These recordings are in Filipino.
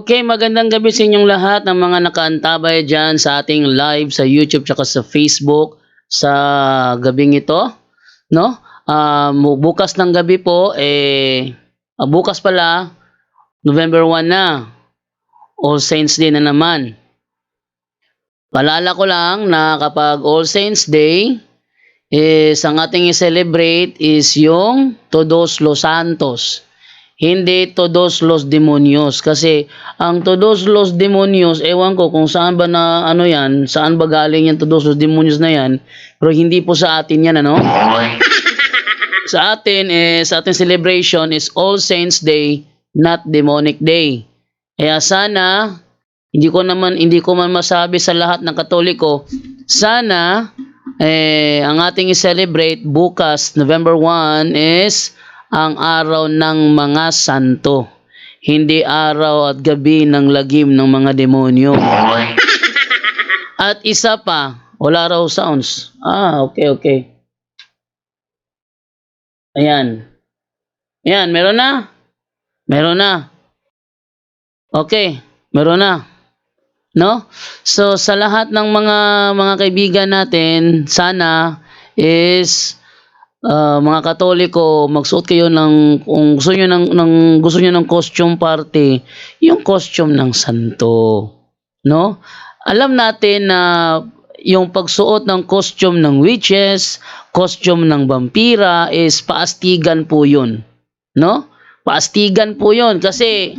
Okay, magandang gabi sa inyong lahat ng mga nakaantabay diyan sa ating live sa YouTube tsaka sa Facebook sa gabing ito, 'no? Bukas ng gabi po, bukas pala November 1 na, All Saints Day na naman. Paalala ko lang na kapag All Saints Day is ang ating i-celebrate is yung Todos los Santos. Hindi Todos los Demonios kasi ang Todos los Demonios, ewan ko kung saan ba na ano yan, saan ba galing yung Todos los Demonios na yan, pero hindi po sa atin yan, ano? Sa atin, sa ating celebration is All Saints Day, not Demonic Day. Kaya sana, hindi ko man masabi sa lahat ng Katoliko, sana, ang ating i-celebrate bukas, November 1 is ang araw ng mga santo. Hindi araw at gabi ng lagim ng mga demonyo. At isa pa, wala raw sounds. Okay. Ayan. Ayan, meron na? Meron na. Okay, meron na. No? So, sa lahat ng mga kaibigan natin, sana is mga Katoliko, magsuot kayo ng kung gusto niyo ng costume party, yung costume ng santo, no? Alam natin na yung pagsuot ng costume ng witches, costume ng vampira is paastigan po 'yun, no? Paastigan po 'yun kasi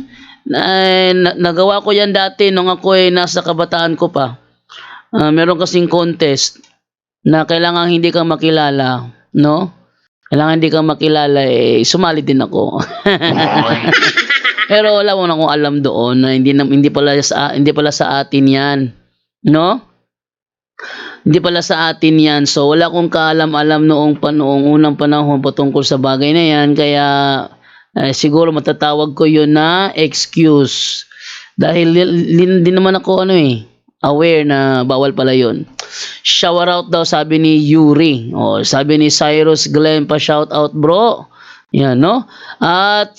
nagawa ko 'yan dati nung ako ay nasa kabataan ko pa. Meron kasing contest na kailangan hindi ka makilala, no? Kailangan hindi ka makilala, sumali din ako. Pero wala mo na akong alam doon na hindi pala sa atin 'yan, no? Hindi pala sa atin 'yan. So wala akong kaalam-alam noong unang panahon patungkol sa bagay na 'yan kaya siguro matatawag ko 'yun na excuse. Dahil din naman ako aware na bawal pala 'yun. Shower out daw sabi ni Yuri. Sabi ni Cyrus Glenn pa shout out bro. Yan, no? At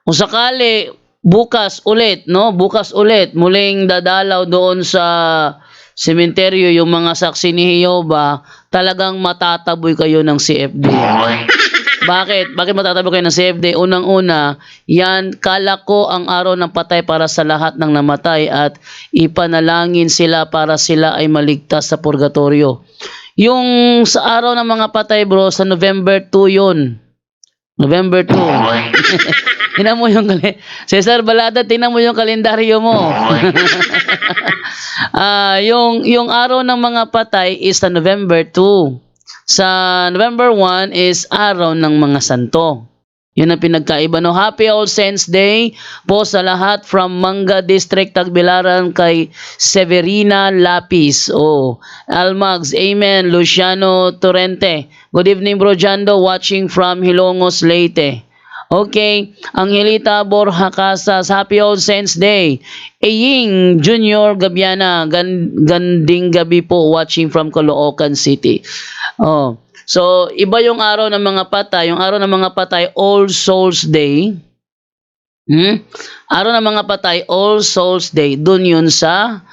kung sakali bukas ulit muling dadalaw doon sa sementeryo yung mga saksi ni Jehovah, talagang matataboy kayo ng CFD. Bakit? Bakit matatabi kayo ng CFD? Unang-una, yan kala ko ang araw ng patay para sa lahat ng namatay at ipanalangin sila para sila ay maligtas sa purgatorio. Yung sa araw ng mga patay bro, sa November 2 yun. November 2. Tingnan mo yung Cesar Balada, tingnan mo yung kalendaryo mo. Yung araw ng mga patay is sa November 2. Sa November 1 is araw ng mga santo. Yun ang pinagkaiba, no? Happy All Saints Day po sa lahat from Manga District, Tagbilaran kay Severina Lapis. Almags, amen. Luciano Torrente. Good evening bro Jando, watching from Hilongos, Leyte. Okay, Angelita Borja Casas, Happy All Saints Day. Eying Junior Gabiana, ganding gabi po, watching from Caloocan City. So iba yung araw ng mga patay. Yung araw ng mga patay, All Souls Day. Araw ng mga patay, All Souls Day. Doon yun sa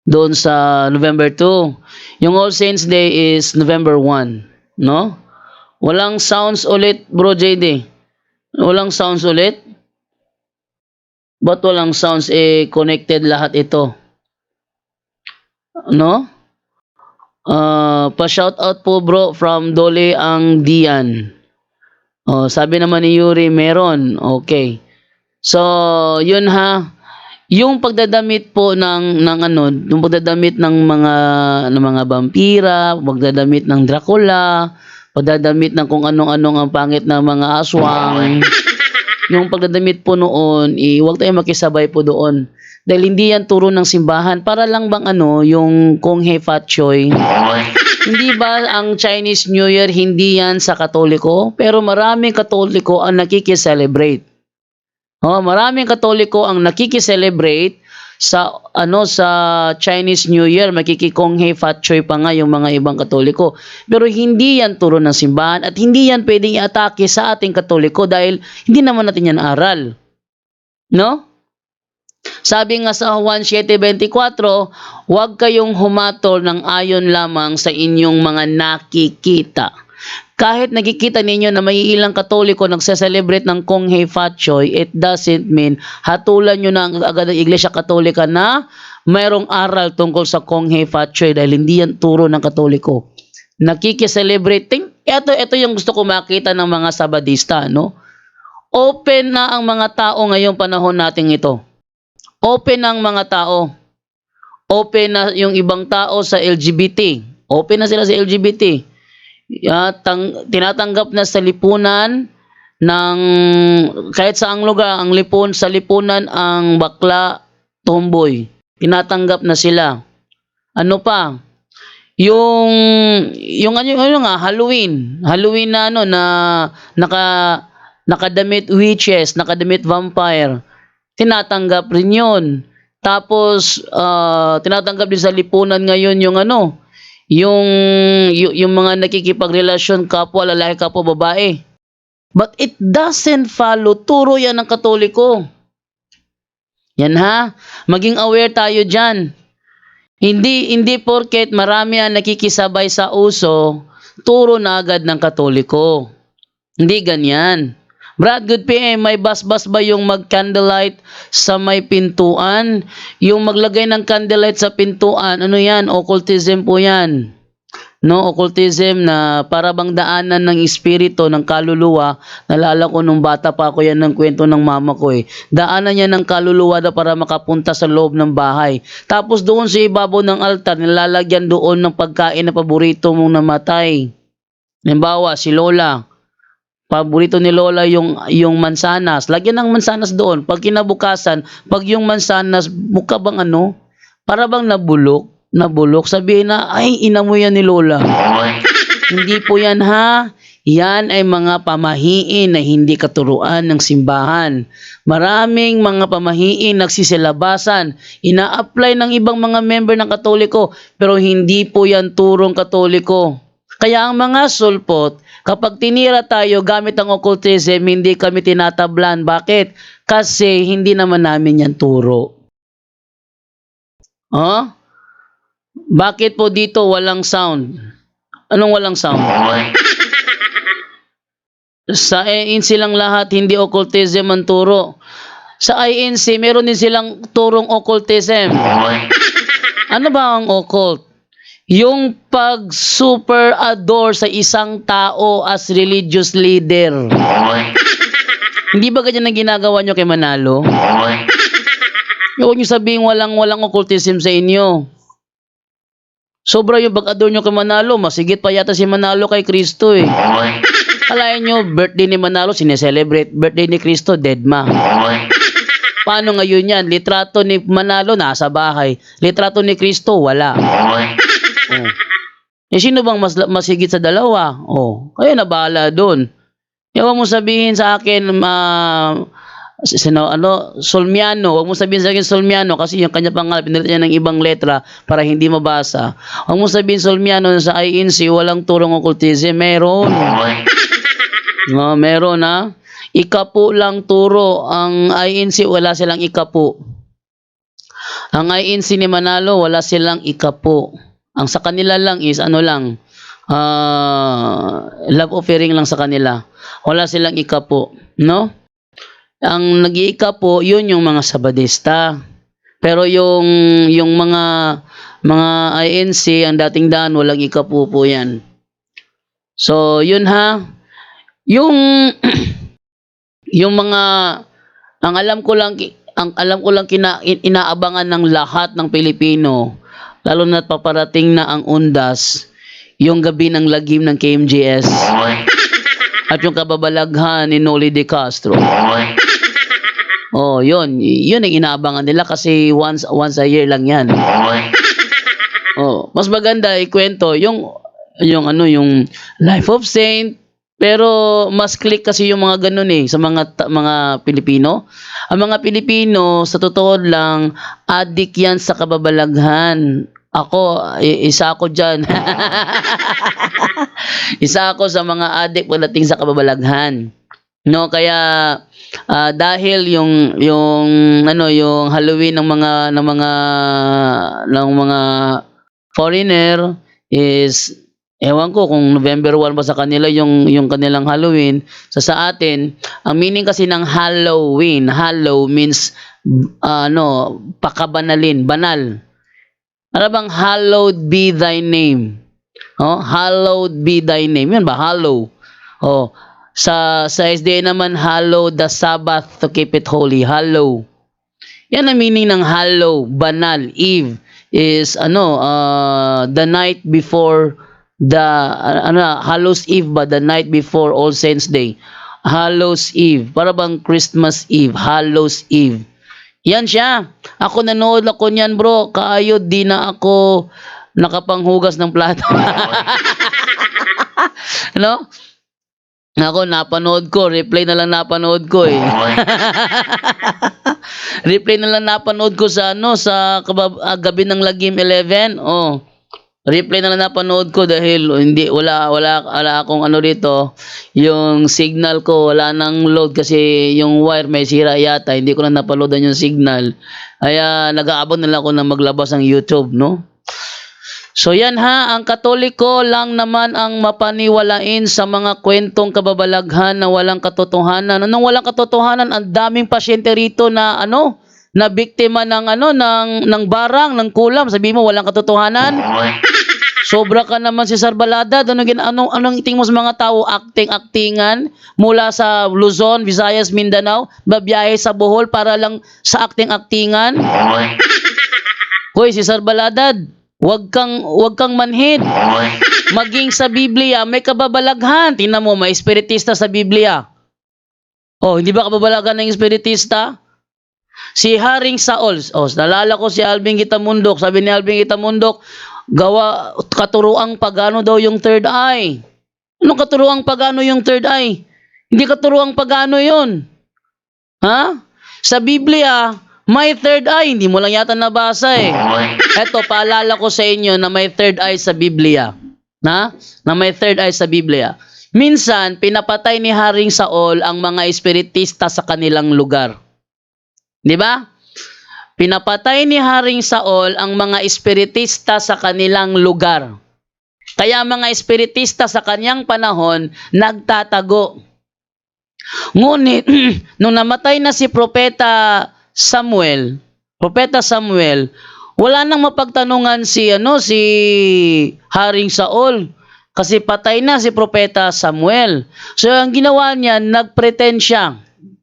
doon sa November 2. Yung All Saints Day is November 1, no? Walang sounds ulit, bro JD. Walang sounds ulit. Ba't walang sounds? Connected lahat ito. No? Pa-shout out po bro from Dole ang Dian. Sabi naman ni Yuri, meron. Okay. So, yun ha. Yung pagdadamit po yung pagdadamit ng mga vampira, pagdadamit ng Dracula, pagdadamit ng kung anong ang pangit na mga aswang. Yung pagdadamit po noon, huwag tayong makisabay po doon. Dahil hindi yan turo ng simbahan. Para lang bang yung Kung He Fat Choi. Hindi ba ang Chinese New Year, hindi yan sa Katoliko? Pero maraming Katoliko ang nakikiselebrate. Maraming Katoliko ang nakikiselebrate sa Chinese New Year, makikikonghe fat choy pa nga yung mga ibang Katoliko. Pero hindi yan turo ng simbahan at hindi yan pwedeng i-atake sa ating Katoliko dahil hindi naman natin yan aral. No? Sabi nga sa Juan 7:24, huwag kayong humatol ng ayon lamang sa inyong mga nakikita. Kahit nakikita ninyo na may ilang Katoliko nagse-celebrate ng Konghe Fat Choy, it doesn't mean hatulan nyo na agad ang Iglesia Katolika na mayroong aral tungkol sa Konghe Fat Choy dahil hindi yan turo ng Katoliko. Nakikiselebrate. Ito yung gusto ko makita ng mga Sabadista, no? Open na ang mga tao ngayong panahon natin ito. Open na ang mga tao. Open na yung ibang tao sa LGBT. Open na sila sa LGBT. Tinatanggap na sa lipunan ng kahit saang lugar ang sa lipunan ang bakla, tomboy. Tinatanggap na sila. Ano pa? Yung nga Halloween na na nakadamit witches, nakadamit vampire. Tinatanggap rin 'yon. Tapos tinatanggap din sa lipunan ngayon yung mga nakikipagrelasyon kapwa lalaki kapwa babae. But it doesn't follow turo yan ng Katoliko. Yan ha, maging aware tayo diyan. Hindi porket marami ang nakikisabay sa uso, turo na agad ng Katoliko. Hindi ganyan. Brad, good PM, may basbas ba yung mag-candlelight sa may pintuan? Yung maglagay ng candlelight sa pintuan, ano yan? Occultism po yan. No, occultism na para bang daanan ng espiritu, ng kaluluwa. Nalala ko nung bata pa ako yan ng kwento ng mama ko eh. Daanan niya ng kaluluwa na para makapunta sa loob ng bahay. Tapos doon sa ibabaw ng altar, nilalagyan doon ng pagkain na paborito mong namatay. Halimbawa, si Lola. Paborito ni Lola yung mansanas. Lagyan ng mansanas doon. Pag kinabukasan, pag yung mansanas mukha bang para bang nabulok, sabihin na, ay, inamoy yan ni Lola. Hindi po yan ha. Yan ay mga pamahiin na hindi katuruan ng simbahan. Maraming mga pamahiin nagsisilabasan. Ina-apply ng ibang mga member ng Katoliko, pero hindi po yan turong Katoliko. Kaya ang mga sulpot, kapag tinira tayo gamit ang occultism, hindi kami tinatablan. Bakit? Kasi hindi naman namin yan turo. Bakit po dito walang sound? Anong walang sound? Sa INC lang lahat, hindi occultism ang turo. Sa INC, meron din silang turong occultism. Ano ba ang occult? Yung pag-super adore sa isang tao as religious leader. Hindi ba ganyan ang ginagawa nyo kay Manalo? Huwag nyo sabihin walang occultism sa inyo. Sobra yung pag-adore nyo kay Manalo. Masigit pa yata si Manalo kay Kristo eh. Kalahin nyo, birthday ni Manalo, sineselebrate. Birthday ni Kristo, dead ma. Paano ngayon yan? Litrato ni Manalo, nasa bahay. Litrato ni Kristo, wala. Sino bang mas higit sa dalawa? Kayo na bahala doon. Huwag mo sabihin sa akin Solmiano. Huwag mo sabihin sa akin Solmiano kasi yung kanya pangalan pinalitan niya ng ibang letra para hindi mabasa. Huwag mo sabihin Solmiano sa INC walang turong occultism. Meron. Meron ha. Ikapu lang turo. Ang INC wala silang ikapu. Ang INC ni Manalo wala silang ikapu. Ang sa kanila lang is love offering lang sa kanila. Wala silang ikapo, no? Ang nag-iikapo, yun yung mga Sabadista. Pero yung mga INC, ang dating daan, walang ikapo po yan. So, yun ha. Yung mga, ang alam ko lang inaabangan ng lahat ng Pilipino, lalo na't paparating na ang Undas, yung gabi ng lagim ng KMJS, at yung kababalaghan ni Noli De Castro. Yun ang inaabangan nila kasi once a year lang yan. Mas maganda ikwento yung Life of Saint, Pero mas click kasi yung mga gano'n, eh, sa mga Pilipino. Ang mga Pilipino sa totoo lang, adik 'yan sa kababalaghan. Ako, isa ako diyan. Isa ako sa mga adik pagdating sa kababalaghan. No, kaya dahil yung ano, yung Halloween ng mga foreigner is ewan ko kung November 1 ba sa kanila yung kanilang Halloween. Sa atin, ang meaning kasi ng Halloween, hallow means ano, pakabanalin, banal. Ano bang hallowed be thy name? Oh, hallowed be thy name. Yan ba? Hallow. Oh, sa SDA naman, hallow the Sabbath to keep it holy. Hallow. Yan ang meaning ng hallow, banal. Eve is ano, the night before the Hallows Eve ba, the night before All Saints Day. Hallows Eve, para bang Christmas Eve, Hallows Eve. Yan siya. Ako nanood ako niyan, bro. Kaayod di na ako nakapanghugas ng plato. No? Ako napanood ko, replay na lang napanood ko eh. Replay na lang napanood ko sa ano sa gabi ng Lagim 11. Oh. Replay na lang napanood ko dahil hindi wala akong ano dito, yung signal ko wala nang load kasi yung wire may sira yata, hindi ko na napaloadan yung signal. Kaya nag-aabot na lang ako na maglabas ng YouTube, no? So yan ha, ang Katoliko lang naman ang mapaniwalain sa mga kwentong kababalaghan na walang katotohanan. Anong walang katotohanan? Ang daming pasyente rito na ano, na biktima ng ano ng barang, ng kulam. Sabi mo walang katotohanan? Sobra ka naman si Sarbalada. Anong iting mo sa mga tao? Acting-actingan mula sa Luzon, Visayas, Mindanao, babiyahe sa Bohol para lang sa acting-actingan. Hoy, si Sarbaladad, wag kang manhid. Maging sa Biblia, may kababalaghan. Tingnan mo, may espiritista sa Biblia. Oh, hindi ba kababalaghan ng espiritista? Si Haring Saul. Oh, nalala ko si Alvin Gitamundok. Sabi ni Alvin Gitamundok, katuruang pagano daw yung third eye. Anong katuruang pagano yung third eye? Hindi katuruang pagano yun. Ha? Sa Biblia, may third eye. Hindi mo lang yata nabasa eh. Eto, paalala ko sa inyo na may third eye sa Biblia. Na may third eye sa Biblia. Minsan, pinapatay ni Haring Saul ang mga espiritista sa kanilang lugar. Di ba? Pinapatay ni Haring Saul ang mga espiritista sa kanilang lugar. Kaya mga espiritista sa kanyang panahon, nagtatago. Ngunit, nung namatay na si Propeta Samuel, wala nang mapagtanungan si Haring Saul kasi patay na si Propeta Samuel. So ang ginawa niya, nagpretend siya.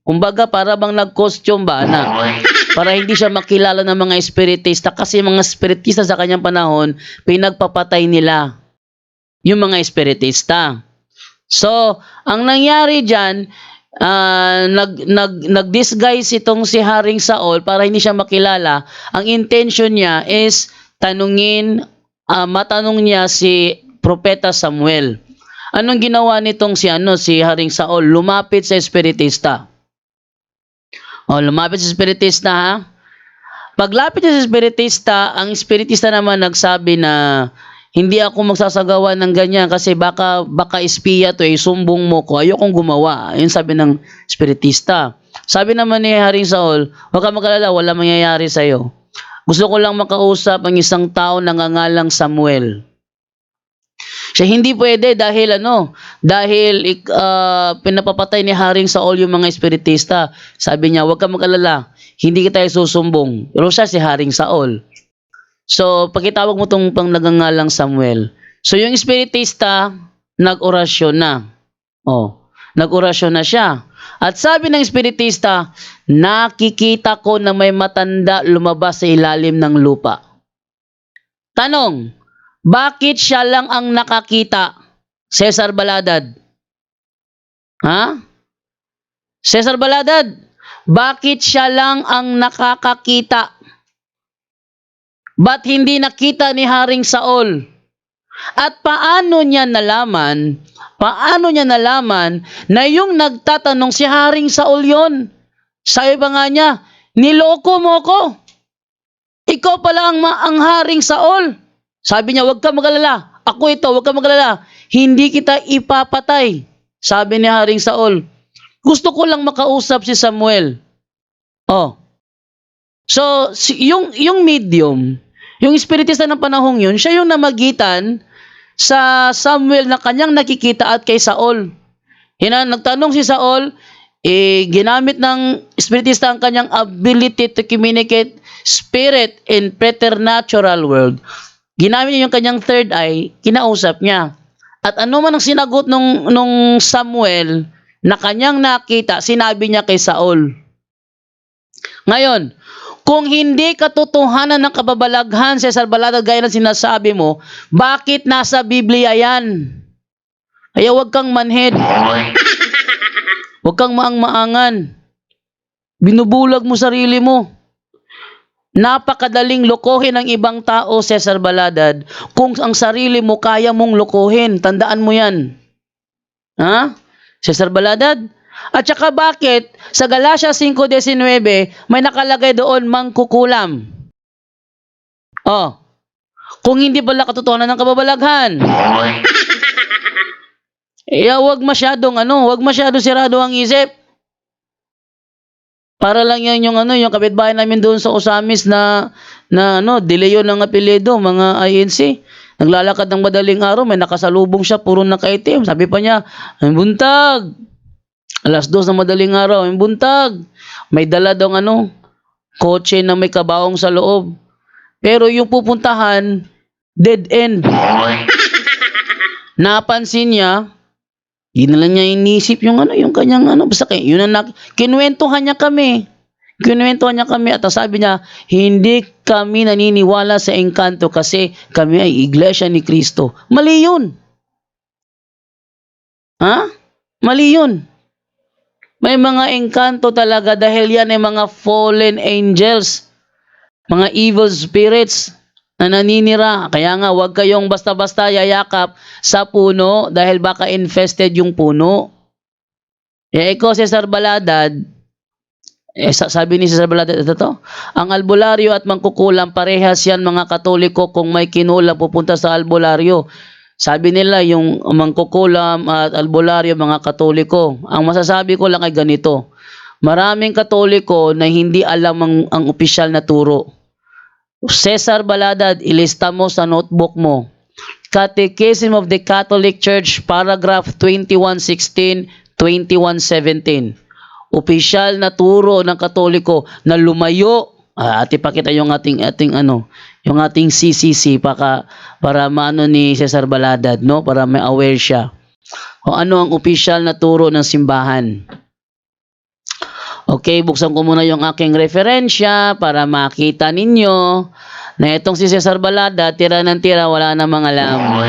Kumbaga para bang nag-costume ba na para hindi siya makilala ng mga espiritista kasi mga espiritista sa kanyang panahon, pinagpapatay nila yung mga espiritista. So, ang nangyari diyan, nag-disguise itong si Haring Saul para hindi siya makilala. Ang intention niya is matanong niya si Propeta Samuel. Anong ginawa nitong si Haring Saul? Lumapit sa espiritista. Oh, lumapit sa espiritista ha. Paglapit sa espiritista, ang espiritista naman nagsabi na hindi ako magsasagawa ng ganyan kasi baka espiya to sumbong mo ko. Ayokong gumawa. Yun sabi ng espiritista. Sabi naman ni Haring Saul, huwag ka mag-alala, wala mangyayari sa'yo. Gusto ko lang makausap ang isang tao na nangangalang Samuel. Siya hindi pwede dahil pinapapatay ni Haring Saul yung mga espiritista. Sabi niya, huwag ka mag-alala, hindi kita susumbong. Pero siya si Haring Saul. So, pagkitawag mo itong pang nagangalang Samuel. So, yung espiritista, nag-orasyon na. Oh, nag-orasyon na siya. At sabi ng espiritista, nakikita ko na may matanda lumabas sa ilalim ng lupa. Tanong, bakit siya lang ang nakakita? Cesar Baladad. Ha? Cesar Baladad, bakit siya lang ang nakakakita? Ba't hindi nakita ni Haring Saul? At paano niya nalaman Paano niya nalaman na yung nagtatanong si Haring Saul yun? Sabi pa nga niya, niloko mo ko. Ikaw pala ang Haring Saul. Sabi niya, huwag ka magalala. Ako ito, huwag ka magalala. Hindi kita ipapatay. Sabi ni Haring Saul, gusto ko lang makausap si Samuel. Oh. So, yung medium, yung espiritista ng panahong yun, siya yung namagitan sa Samuel na kanyang nakikita at kay Saul. Nagtanong si Saul, ginamit ng espiritista ang kanyang ability to communicate spirit in preternatural world. Ginamit niya yung kanyang third eye, kinausap niya. At ano man ang sinagot nung Samuel na kanyang nakita, sinabi niya kay Saul. Ngayon, kung hindi katotohanan ng kababalaghan sa Balada gaya ng sinasabi mo, bakit nasa Biblia yan? Kaya huwag kang manhid. Huwag kang maang-maangan. Binubulag mo sarili mo. Napakadaling lokohin ng ibang tao, Cesar Baladad, kung ang sarili mo kaya mong lokohin. Tandaan mo yan. Ha? Cesar Baladad? At saka bakit sa Galatia 5:19 may nakalagay doon mangkukulam? Oh. Kung hindi pala katotohanan ng kababalaghan. Wag masyadong sirado ang isip. Para lang yan yung kapitbahay namin doon sa Osamis na delay yun ng apelyido, mga INC. Naglalakad ng madaling araw, may nakasalubong siya, puro nakaitim. Sabi pa niya, ay buntag. 2:00 ng madaling araw, ay buntag. May dala daw kotse na may kabaong sa loob. Pero yung pupuntahan, dead end. Napansin niya, di na lang niya inisip yung kanyang basta yun kinuwentuhan niya kami. Kinuwentuhan niya kami at sabi niya, hindi kami naniniwala sa engkanto kasi kami ay iglesia ni Kristo. Mali yun. Ha? Mali yun. May mga engkanto talaga dahil yan ay mga fallen angels, mga evil spirits na naninira. Kaya nga, huwag kayong basta-basta yayakap sa puno dahil baka infested yung puno. Ikaw, Cesar Baladad, sabi ni Cesar Baladad, ito, ang albularyo at mangkukulam, parehas yan mga Katoliko. Kung may kinulam, pupunta sa albularyo. Sabi nila, yung mangkukulam at albularyo, mga Katoliko. Ang masasabi ko lang ay ganito. Maraming Katoliko na hindi alam ang opisyal na turo. Cesar Baladad, ilista mo sa notebook mo. Catechism of the Catholic Church, paragraph 2116, 2117. Opisyal na turo ng Katoliko na lumayo. Ipakita yung ating CCC para maano ni Cesar Baladad, no? Para may aware siya. O ano ang opisyal na turo ng simbahan? Okay, buksan ko muna yung aking referensya para makita ninyo na itong si Cesar Balada, tira ng tira, wala namang alam.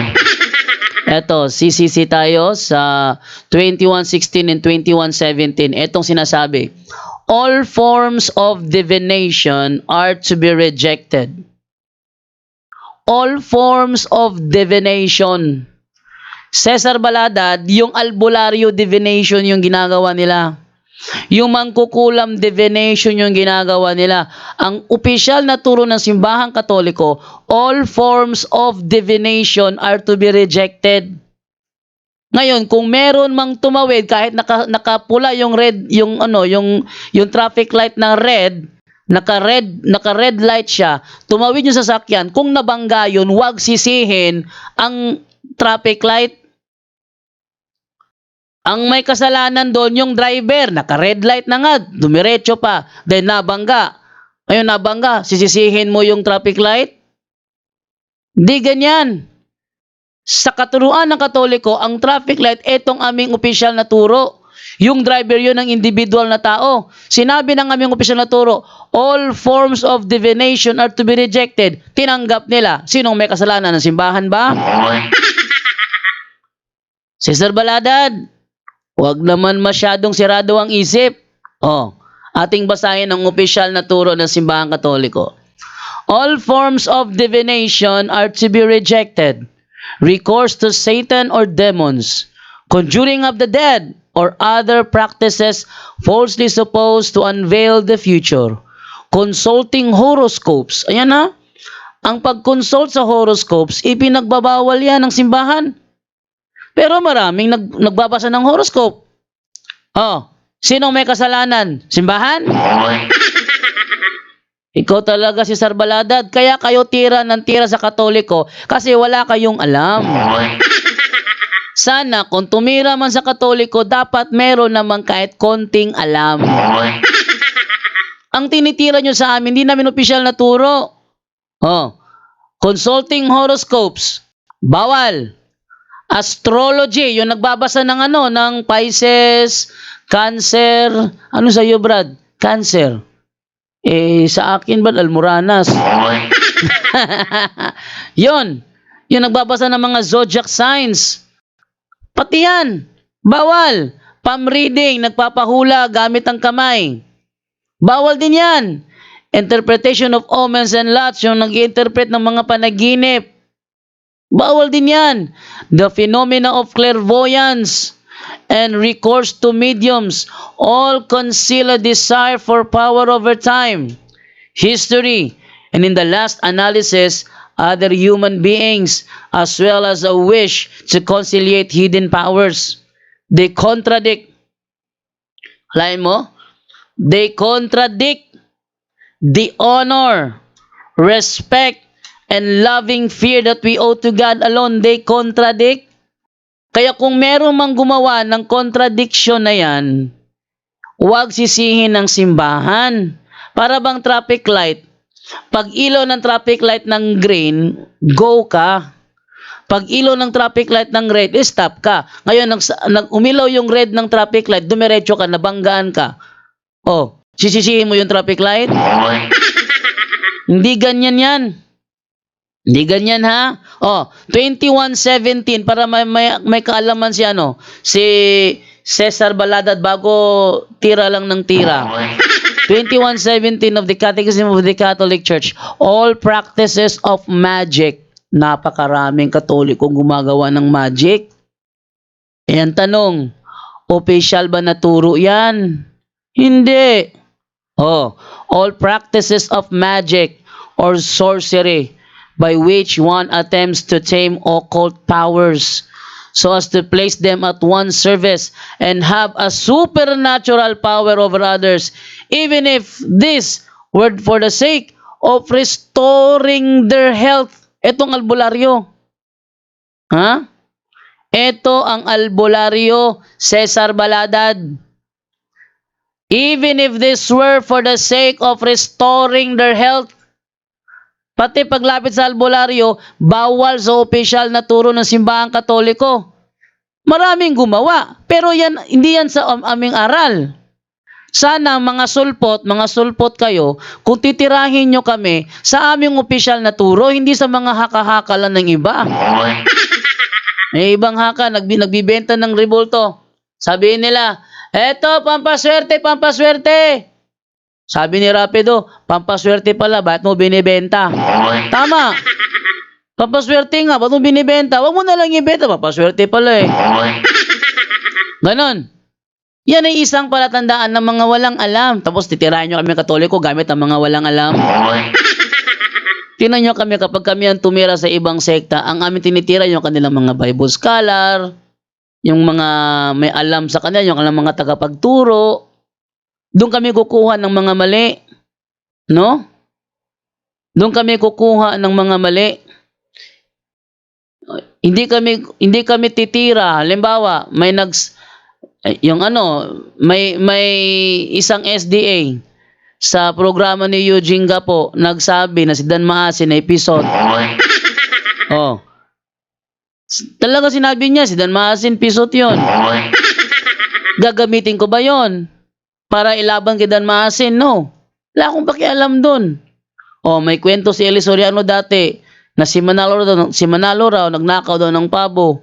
Eto, CCC tayo sa 2116 and 2117. Etong sinasabi, all forms of divination are to be rejected. All forms of divination. Cesar Baladad, yung albularyo divination yung ginagawa nila. Yung mangkukulam divination yung ginagawa nila. Ang opisyal na turo ng simbahang Katoliko, all forms of divination are to be rejected. Ngayon, kung meron mang tumawid kahit nakapula yung red, yung traffic light na red, naka-red light siya, tumawid yung sasakyan, kung nabangga yun, huwag sisihin ang traffic light. Ang may kasalanan doon yung driver, naka-red light na nga, dumiretso pa, then nabangga. Ayun, nabangga, sisisihin mo yung traffic light? Di ganyan. Sa katuruan ng Katoliko, ang traffic light, etong aming opisyal na turo. Yung driver yun ng individual na tao. Sinabi ng aming opisyal na turo, all forms of divination are to be rejected. Tinanggap nila. Sinong may kasalanan? Ng simbahan ba? Cesar Baladad, huwag naman masyadong sirado ang isip. Ating basahin ang opisyal na turo ng simbahang Katoliko. All forms of divination are to be rejected. Recourse to Satan or demons, conjuring of the dead, or other practices falsely supposed to unveil the future. Consulting horoscopes. Ayan na. Ang pag-consult sa horoscopes, ipinagbabawal yan ng simbahan. Pero maraming nagbabasa ng horoscope. Oh, sino may kasalanan? Simbahan? Ikaw talaga si Sarbaladad. Kaya kayo tira ng tira sa Katoliko kasi wala kayong alam. Sana kung tumira man sa Katoliko, dapat meron naman kahit konting alam. Ang tinitira nyo sa amin, hindi namin opisyal na turo. Oh, consulting horoscopes, bawal. Astrology, yung nagbabasa ng ng Pisces, Cancer, ano sa iyo, Brad? Cancer. Sa akin ba Almoranas? Yon, yung nagbabasa ng mga zodiac signs. Pati yan, bawal. Palm reading, nagpapahula gamit ang kamay. Bawal din yan. Interpretation of omens and lots, yung nag-interpret ng mga panaginip. Bawal din yan. The phenomena of clairvoyance and recourse to mediums all conceal a desire for power over time, history, and in the last analysis, other human beings, as well as a wish to conciliate hidden powers. They contradict. Alain mo? They contradict the honor, respect, and loving fear that we owe to God alone. They contradict. Kaya kung meron mang gumawa ng contradiction na yan, huwag sisihin ng simbahan. Para bang traffic light, pag ilaw ng traffic light ng green, go ka. Pag ilaw ng traffic light ng red, stop ka. Ngayon, umilaw yung red ng traffic light, dumiretso ka, nabanggaan ka. Oh, sisisihin mo yung traffic light? Hindi ganyan yan. Hindi ganyan, ha? Oh, 21:17 para may kaalaman si Cesar Baladad bago tira lang ng tira. 21:17 of the Catechism of the Catholic Church. All practices of magic. Napakaraming Katolikong gumagawa ng magic. Ayan tanong, opisyal ba na turo yan? Hindi. Oh, all practices of magic or sorcery by which one attempts to tame occult powers so as to place them at one's service and have a supernatural power over others, even if this were for the sake of restoring their health. Etong albularyo. Ha? Ito ang albularyo, Cesar Baladad. Even if this were for the sake of restoring their health. Pati paglapit sa albularyo, bawal sa opisyal na turo ng simbahang Katoliko. Maraming gumawa, pero hindi yan sa aming aral. Sana mga sulpot kayo, kung titirahin nyo kami sa aming opisyal na turo, hindi sa mga haka-haka lang ng iba. May ibang haka, nagbibenta ng rebulto. Sabihin nila, eto, pampaswerte, pampaswerte. Sabi ni Rapido, pampaswerte pala, bakit mo binibenta? Tama. Pampaswerte nga, bakit mo binibenta? Huwag mo na lang ibenta, pampaswerte pala eh. Ganon. Yan ay isang palatandaan ng mga walang alam. Tapos titirahin nyo kami Katoliko gamit ang mga walang alam. Tingnan nyo kami kapag kami ang tumira sa ibang sekta, ang amin tinitira yung kanilang mga Bible scholar, yung mga may alam sa kanila, yung kanilang mga tagapagturo. Doon kami kukuha ng mga mali. No? Doon kami kukuha ng mga mali. Hindi kami titira. Halimbawa, may isang SDA sa programa ni Eugene Gapo nagsabi na si Dan Maasin na episode. Oh. Talaga sinabi niya si Dan Maasin episode 'yon. Gagamitin ko ba 'yon para ilaban kay Dan Maasin? No. Wala akong pakialam doon. Oh, may kwento si Eli Soriano dati na si Manalo raw nagnakaw daw ng pabo.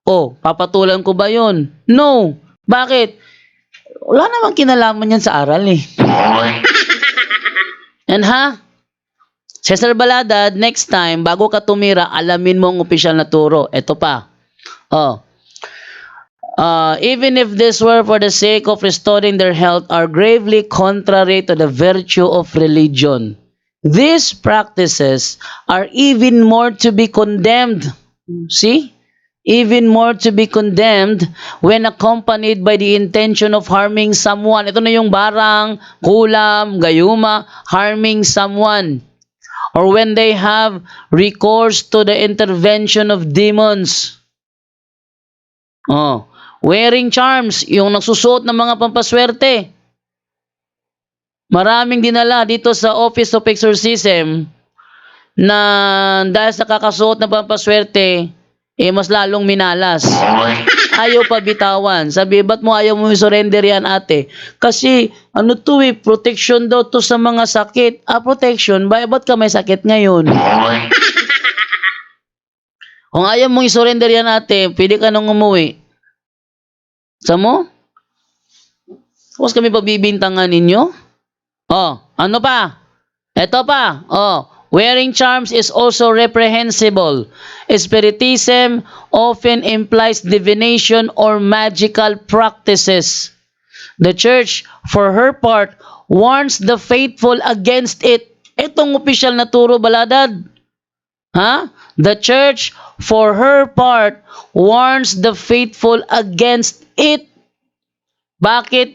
Oh, papatulan ko ba 'yon? No. Bakit? Wala namang kinalaman yan sa aral eh. And Cesar Baladad, next time, bago ka tumira, alamin mo ang opisyal na turo. Ito pa. Oh. even if this were for the sake of restoring their health, are gravely contrary to the virtue of religion. These practices are even more to be condemned. See? Even more to be condemned when accompanied by the intention of harming someone. Ito na yung barang, kulam, gayuma, harming someone. Or when they have recourse to the intervention of demons. Oh, wearing charms, yung nagsusuot ng mga pampaswerte. Maraming dinala dito sa Office of Exorcism na dahil sa kakasuot ng pampaswerte, mas lalong minalas. Ayaw pa bitawan. Sabi, ba't mo ayaw mo surrender yan, ate? Kasi, protection daw to sa mga sakit. Protection? Ba't ka may sakit ngayon? Kung ayaw mong isurrender yan, ate, pwede ka nang umuwi. Sa mo? Tapos kami pabibintangan ninyo? Ano pa? Ito pa. Wearing charms is also reprehensible. Spiritism often implies divination or magical practices. The church, for her part, warns the faithful against it. Itong opisyal na turo, baladad. The church, for her part, warns the faithful against it. Bakit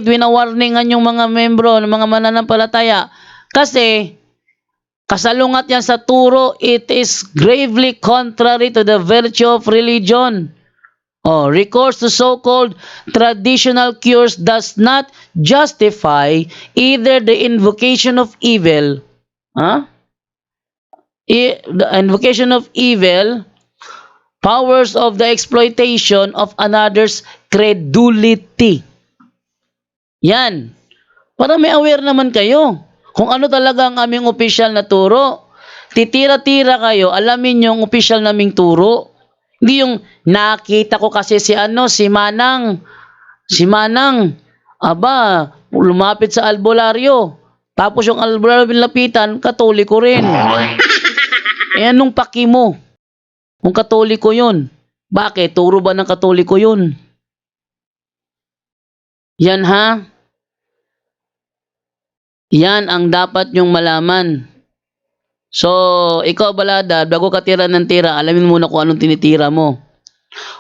winawarningan yung mga membro ng mga mananampalataya? Kasi kasalungat yan sa turo, it is gravely contrary to the virtue of religion. Recourse to so-called traditional cures does not justify either the invocation of evil, the invocation of evil, powers of the exploitation of another's credulity. Yan. Para may aware naman kayo. Kung ano talaga ang aming opisyal na turo. Titira-tira kayo, alamin yung opisyal naming turo. Hindi yung nakita ko kasi si Manang. Si Manang, lumapit sa albularyo. Tapos yung albularyo binlapitan, Katoliko rin. Anong paki mo? Kung Katoliko yun. Bakit? Turo ba ng Katoliko yun? Yan Yan ang dapat nyong malaman. So, ikaw balada, bago ka tira ng tira, alamin muna kung anong tinitira mo.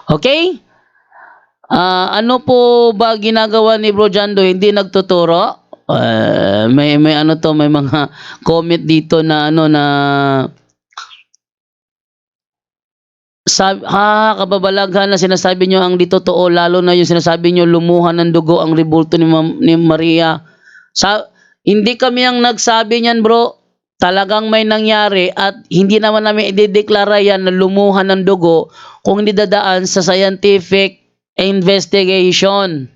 Okay? Ano po ba ginagawa ni Bro Jando? Hindi nagtuturo? May mga comment dito na kababalaghan na sinasabi nyo ang di totoo, lalo na yung sinasabi nyo lumuhan ng dugo ang rebulto ni Maria. Hindi kami ang nagsabi niyan, bro. Talagang may nangyari at hindi naman namin idedeklara yan na lumuhan ng dugo kung hindi dadaan sa scientific investigation.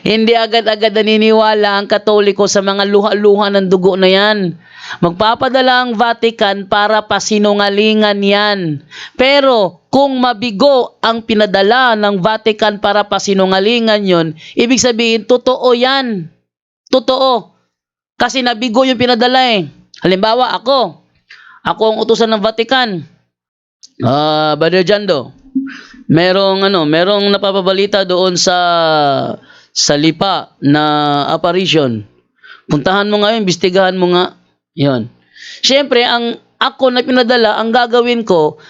Hindi agad-agad naniniwala ang Katoliko sa mga luha-luha ng dugo na yan. Magpapadala ang Vatican para pasinungalingan yan. Pero kung mabigo ang pinadala ng Vatican para pasinungalingan yon, ibig sabihin, totoo yan. Totoo. Kasi nabigo yung pinadala eh. Halimbawa, ako ang utusan ng Vatican. Brother Jando, merong napapabalita doon sa Lipa na apparition. Puntahan mo nga yun, imbestigahan mo nga. Yun. Siyempre, ako na pinadala, ang gagawin ko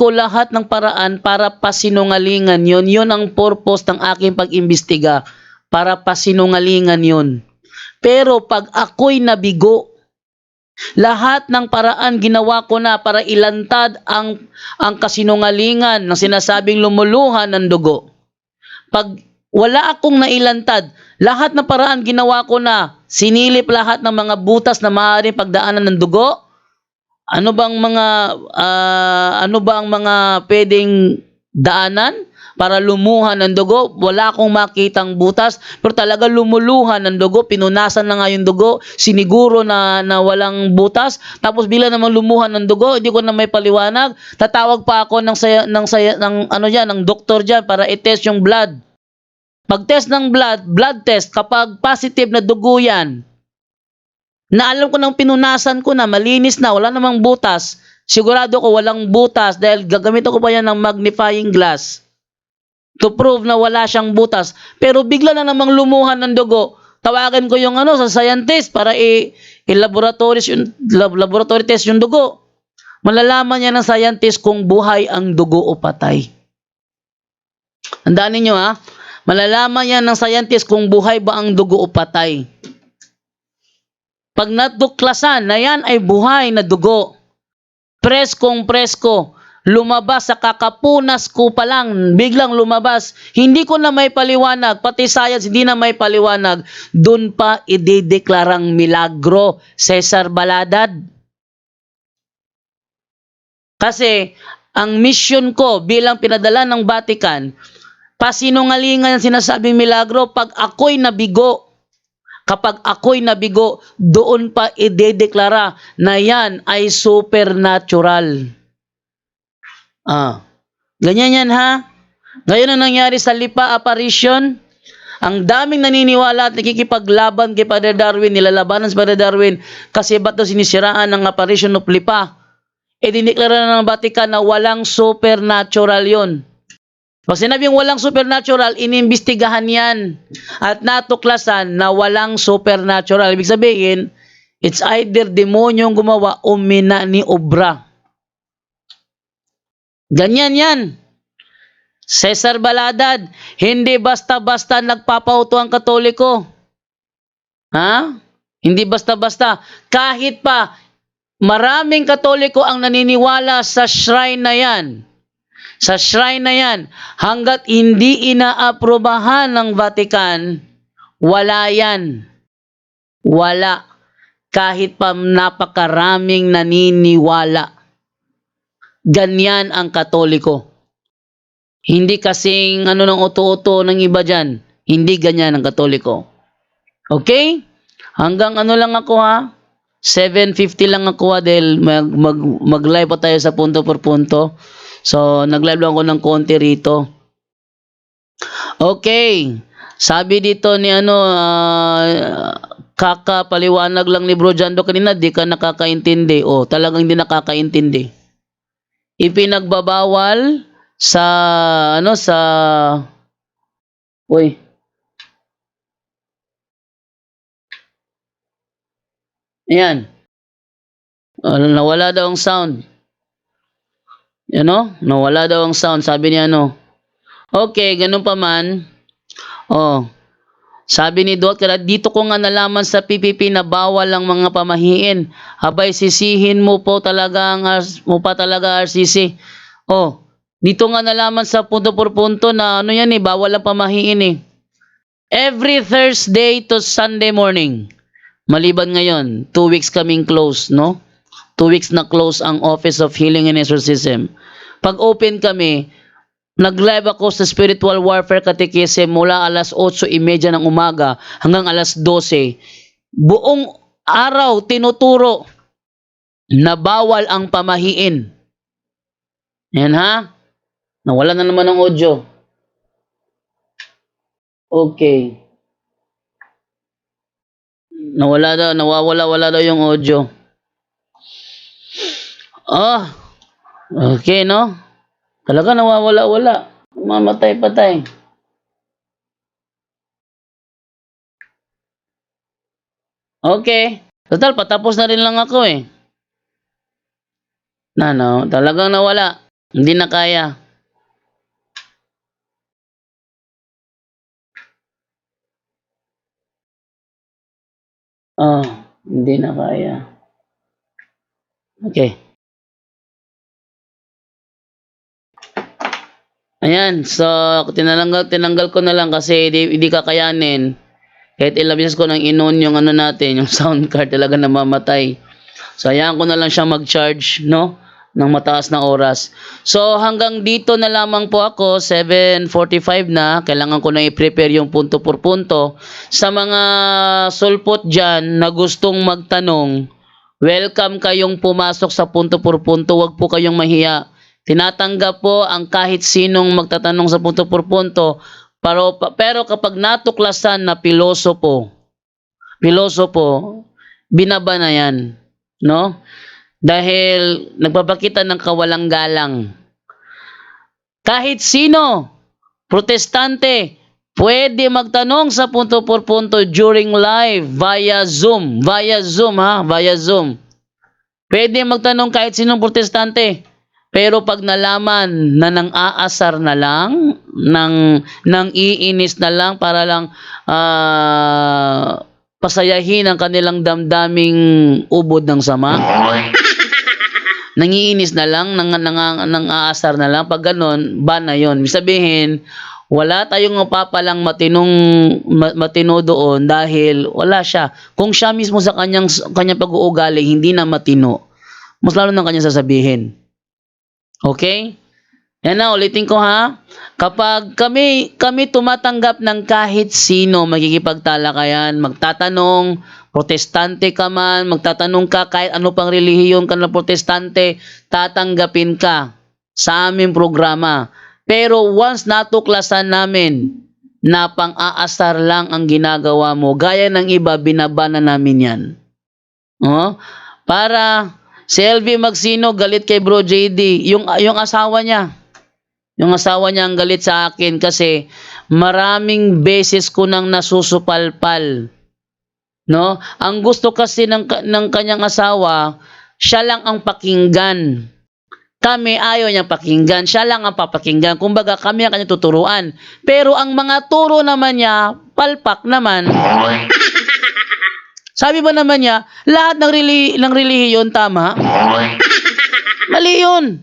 lahat ng paraan para pasinungalingan yun. Yun ang purpose ng aking pag-imbestiga. Para pasinungalingan yun. Pero pag ako'y nabigo, lahat ng paraan ginawa ko na para ilantad ang kasinungalingan ng sinasabing lumuluhan ng dugo. Pag wala akong nailantad, lahat ng paraan ginawa ko na, sinilip lahat ng mga butas na maaaring pagdaanan ng dugo. Ano ba ang mga pwedeng daanan para lumuhan ng dugo? Wala akong makitang butas, pero talaga lumuluhan ng dugo. Pinunasan na nga yung dugo, siniguro na walang butas, tapos bila namang lumuhan ng dugo, hindi ko na may paliwanag. Tatawag pa ako ng doktor diyan para i-test yung blood. Pag-test ng blood test, kapag positive na dugo yan, na alam ko nang pinunasan ko na, malinis na, wala namang butas, Sigurado ko walang butas dahil gagamit ko pa yan ng magnifying glass to prove na wala siyang butas. Pero bigla na namang lumuhan ng dugo. Tawagan ko yung sa scientist para i-laboratory laboratory test yung dugo. Malalaman niya ng scientist kung buhay ang dugo o patay. Tandaan ninyo ha, malalaman yan ng scientist kung buhay ba ang dugo o patay. Pag natuklasan na yan ay buhay na dugo, preskong presko, lumabas sa kakapunas ko pa lang, biglang lumabas, hindi ko na may paliwanag, pati science hindi na may paliwanag, dun pa idideklarang milagro, Cesar Baladad. Kasi, ang mission ko bilang pinadala ng Vatican, pasinungalingan ang sinasabing milagro pag ako'y nabigo. Kapag ako'y nabigo, doon pa idedeklara na yan ay supernatural. Ganyan yan ha. Ngayon ang nangyari sa Lipa apparition, ang daming naniniwala at nakikipaglaban kay Father Darwin, nilalabanan si Father Darwin kasi ba't daw sinisiraan ng apparition of Lipa? Dineklara na ng Vatican na walang supernatural yon. Pag sinabing walang supernatural, inimbestigahan yan at natuklasan na walang supernatural. Ibig sabihin, it's either demonyong gumawa o mina ni obra. Ganyan yan. Cesar Baladad, hindi basta-basta nagpapauto ang Katoliko. Hindi basta-basta. Kahit pa maraming Katoliko ang naniniwala sa shrine na yan. Sa shrine na yan, hanggat hindi inaaprobahan ng Vatican, wala yan. Wala. Kahit pa napakaraming naniniwala. Ganyan ang Katoliko. Hindi kasing ng uto-uto ng iba dyan. Hindi ganyan ang Katoliko. Okay? Hanggang lang ako ha. 7:50 lang ako dahil mag-live pa tayo sa punto por punto. So, nag-live lang ako ng konti rito. Okay. Sabi dito ni kakapaliwanag lang ni Bro Jando kanina, di ka nakakaintindi. Talagang di nakakaintindi. Ipinagbabawal sa Uy. Ayan. Nawala daw ang sound. Nawala daw ang sound. Sabi niya Okay, ganun pa man. Sabi ni Dot, dito ko nga nalaman sa PPP na bawal ang mga pamahiin. Habay, sisihin mo pa talaga RCC. Dito nga nalaman sa punto por punto na bawal ang pamahiin Every Thursday to Sunday morning. Maliban ngayon, 2 weeks kaming close, 2 weeks na close ang Office of Healing and Exorcism. Pag open kami, nag-live ako sa Spiritual Warfare Catechism mula alas 8:30 ng umaga hanggang alas 12. Buong araw tinuturo na bawal ang pamahiin. Yan ha? Nawala na naman ang audio. Okay. Nawawala daw yung audio. Okay, Talaga nawawala-wala. Mamatay-patay. Okay. Total, patapos na rin lang ako talagang nawala. Hindi na kaya. Hindi na kaya. Okay. Ayan, so tinanggal ko na lang kasi hindi kakayanin. Kahit ilang beses ko nang inon yung natin, yung sound card, talaga namamatay. So ayan ko na lang siya mag-charge, ng mataas na oras. So hanggang dito na lamang po ako, 7:45 na, kailangan ko na i-prepare yung punto por punto. Sa mga sulpot dyan na gustong magtanong, welcome kayong pumasok sa punto por punto, wag po kayong mahiya. Tinatanggap po ang kahit sinong magtatanong sa punto por punto, pero kapag natuklasan na pilosopo, binaba na yan, Dahil nagpapakita ng kawalang galang. Kahit sino, protestante, pwede magtanong sa punto por punto during live via Zoom. Via Zoom ha, via Zoom. Pwede magtanong kahit sinong protestante. Pero pag nalaman na nang aasar na lang, nang iinis na lang para lang pasayahin ang kanilang damdaming ubod ng sama, nangiinis na lang, nang aasar na lang, pag ganon, ban na yun. Ibig sabihin, wala tayong mapapalang matino doon dahil wala siya. Kung siya mismo sa kanyang pag-uugali hindi na matino, mas lalo nang kanya sasabihin. Okay? Yan na, ulitin ko ha. Kapag kami tumatanggap ng kahit sino magkikipagtalakayan, magtatanong, protestante ka man, magtatanong ka kahit ano pang relihiyon ka na protestante, tatanggapin ka sa aming programa. Pero once natuklasan namin na pang-aasar lang ang ginagawa mo, gaya ng iba, binabana namin yan. Para si LV Magsino galit kay Bro JD, yung asawa niya. Yung asawa niya ang galit sa akin kasi maraming beses ko nang nasusupalpal. No? Ang gusto kasi ng kanyang asawa, siya lang ang pakinggan. Kami ayaw niyang pakinggan, siya lang ang papakinggan. Kumbaga kami ang kanyang tuturuan. Pero ang mga turo naman niya, palpak naman. Sabi ba naman niya, lahat ng relihiyon tama? Mali yun.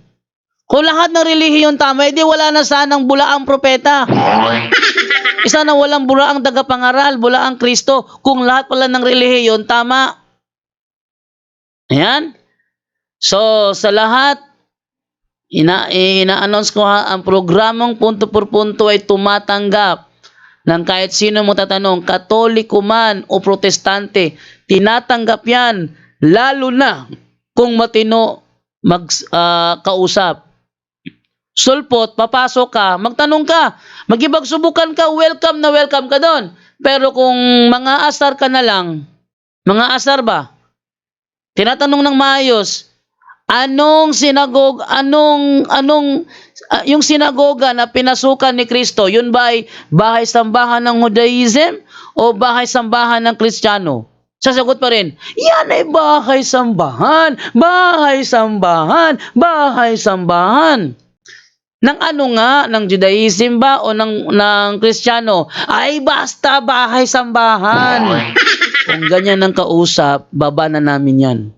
Kung lahat ng relihiyon tama, edi wala na sanang bulaang propeta. Isa na walang bulaang tagapangaral, bulaang Kristo, kung lahat pala ng relihiyon tama. Ayan. So, sa lahat, ina-announce ko ha, ang programang punto por punto ay tumatanggap ng kahit sino mo tatanong, Katoliko man o Protestante, tinatanggap yan, lalo na kung matino kausap. Sulpot, papasok ka, magtanong ka, magibagsubukan ka, welcome na welcome ka doon. Pero kung mga asar ka na lang, mga asar ba? Tinatanong ng maayos, yung sinagoga na pinasukan ni Kristo, yun ba ay bahay sambahan ng Judaism o bahay sambahan ng Kristiyano? Sasagot pa rin, yan ay bahay sambahan, bahay sambahan, bahay sambahan. Ng ano nga, ng Judaism ba o ng Kristiyano? Ay basta bahay sambahan. Kung ganyan ang kausap, baba na namin yan.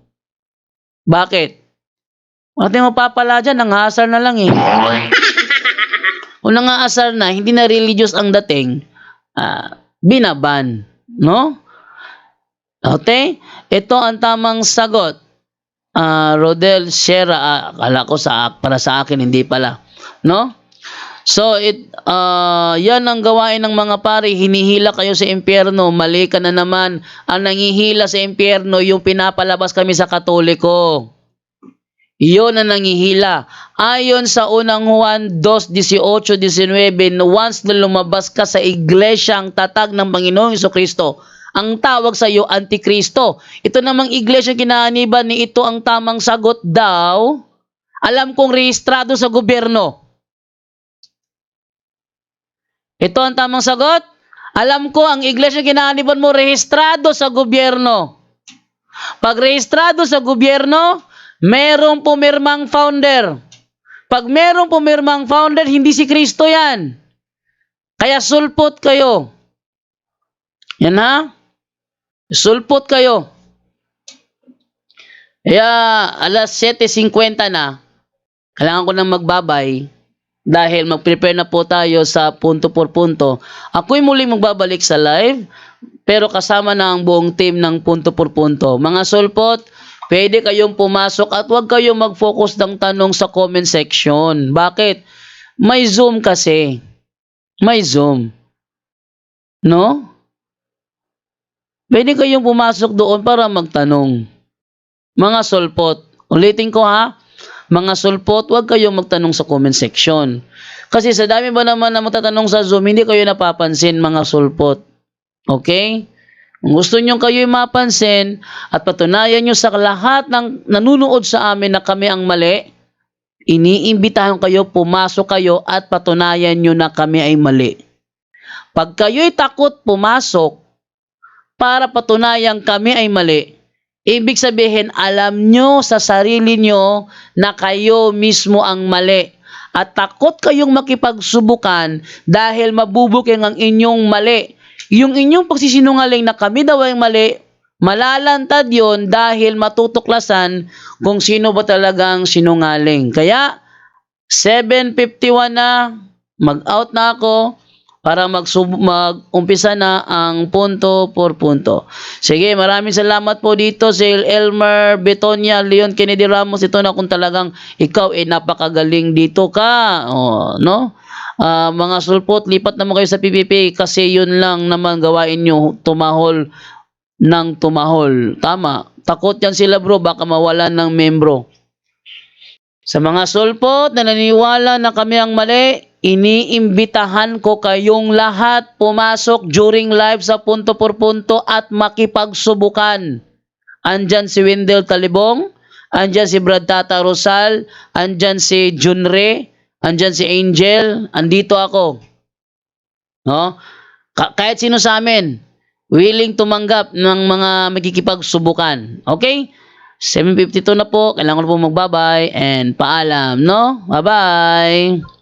Bakit? Wala tayong mapapala dyan, nanghasar na lang eh. Kung nanghasar na, hindi na religious ang dating, binaban. No? Okay? Ito ang tamang sagot. Rodel Sierra, akala ko para sa akin, hindi pala. No? So, yan ang gawain ng mga pari. Hinihila kayo sa impyerno. Mali ka na naman. Ang nangihila sa impyerno, yung pinapalabas kami sa Katoliko. Iyon ang nangihila. Ayon sa unang Juan 2:18-19, once na lumabas ka sa iglesyang tatag ng Panginoong Jesucristo, ang tawag sa iyo, Antikristo. Ito namang iglesia kinaaniban ni ito ang tamang sagot daw. Alam kong rehistrado sa gobyerno. Ito ang tamang sagot. Alam ko ang iglesia kinaaniban mo, rehistrado sa gobyerno. Pag rehistrado sa gobyerno, merong pumirmang founder. Pag merong pumirmang founder, hindi si Kristo yan. Kaya sulpot kayo. Yan ha? Sulpot kayo. Kaya alas 7:50 na, kailangan ko nang magbabay dahil mag-prepare na po tayo sa punto por punto. Ako'y muling magbabalik sa live, pero kasama na ang buong team ng punto por punto. Mga sulpot, pwede kayong pumasok at huwag kayong mag-focus ng tanong sa comment section. Bakit? May Zoom kasi. May Zoom. No? Pwede kayong pumasok doon para magtanong. Mga sulpot, ulitin ko ha, mga sulpot, huwag kayong magtanong sa comment section. Kasi sa dami ba naman na magtatanong sa Zoom, hindi kayo napapansin mga sulpot. Okay? Kung gusto nyo kayo'y mapansin at patunayan nyo sa lahat ng nanunood sa amin na kami ang mali, iniimbitahan kayo, pumasok kayo at patunayan nyo na kami ay mali. Pag kayo'y takot pumasok para patunayan kami ay mali, ibig sabihin alam nyo sa sarili nyo na kayo mismo ang mali. At takot kayong makipagsubukan dahil mabubuking ang inyong mali. Yung inyong pagsisinungaling na kami daw ay mali, malalantad yon dahil matutuklasan kung sino ba talagang sinungaling. Kaya, 7:51 na, mag-out na ako para mag-umpisa na ang punto por punto. Sige, maraming salamat po dito si Elmer Betonia, Leon Kennedy Ramos. Ito na kung talagang ikaw ay napakagaling dito ka. Oh, no? Mga sulpot, lipat naman kayo sa PPP kasi yun lang naman gawain nyo, tumahol ng tumahol. Tama, takot yan sila bro, baka mawalan ng membro. Sa mga sulpot na naniniwala na kami ang mali, iniimbitahan ko kayong lahat pumasok during live sa punto por punto at makipagsubukan. Andyan si Wendell Talibong, andyan si Brad Tata Rosal, andyan si Junre, andyan si Angel, andito ako. No? Kahit sino sa amin, willing tumanggap ng mga makikipagsubukan. Okay? 7:52 na po, kailangan ko na po magbabay and paalam, no? Bye-bye!